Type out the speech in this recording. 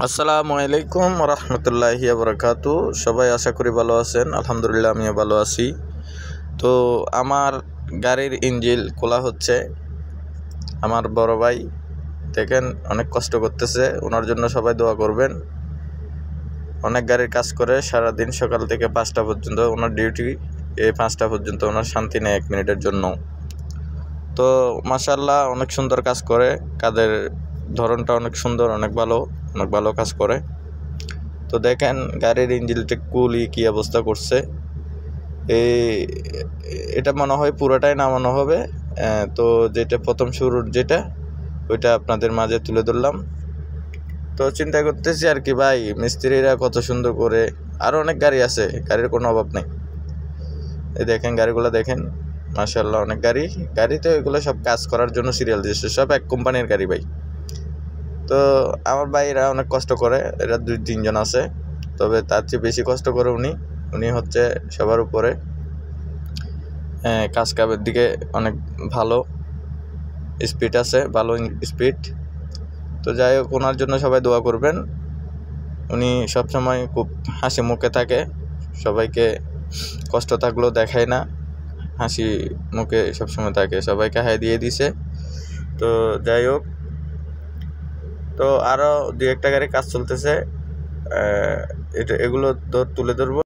আসসালামু আলাইকুম রহমতুল্লাহি বরকাতু। সবাই আশা করি ভালো আছেন। আলহামদুলিল্লাহ আমিও ভালো আছি। তো আমার গাড়ির ইঞ্জিন খোলা হচ্ছে। আমার বড় ভাই দেখেন অনেক কষ্ট করতেছে, ওনার জন্য সবাই দোয়া করবেন। অনেক গাড়ির কাজ করে সারাদিন, সকাল থেকে 5টা পর্যন্ত ওনার ডিউটি। এই 5টা পর্যন্ত ওনার শান্তি নেই 1 মিনিটের জন্য। তো মাশাআল্লাহ অনেক সুন্দর কাজ করে, কাজের ধরনটা অনেক সুন্দর, অনেক ভালো কাজ করে। তো দেখেন গাড়ির ইঞ্জিনটা কুলি কি অবস্থা করছে। এটা মনে হয় পুরোটাই নামানো হবে। তো যেটা প্রথম শুরুর ওইটা আপনাদের মাঝে তুলে ধরলাম। তো চিন্তা করতেছি আর কি ভাই, মিস্ত্রিরা কত সুন্দর করে, আরও অনেক গাড়ি আছে, গাড়ির কোনো অভাব নেই। এই দেখেন গাড়িগুলো দেখেন, মাশাআল্লাহ অনেক গাড়িতে এগুলো সব কাজ করার জন্য সিরিয়াল দিয়েছে, সব এক কোম্পানির গাড়ি ভাই। তো আমার ভাইরা অনেক কষ্ট করে, এরা 2-3 জন আছে, তবে তার চেয়ে বেশি কষ্ট করে উনি হচ্ছে সবার উপরে। কাজের দিকে অনেক ভালো স্পিড আছে, ভালো স্পিড। তো যাই হোক, ওনার জন্য সবাই দোয়া করবেন। উনি সবসময় খুব হাসি মুখে থাকে, সবাইকে কষ্ট থাকলেও দেখায় না, হাসি মুখে সবসময় থাকে, সবাইকে হাই দিয়ে দিছে। তো যাই হোক, তো আরও 2-1টা গাড়ি কাজ চলতেছে, এগুলো তুলে ধরবো।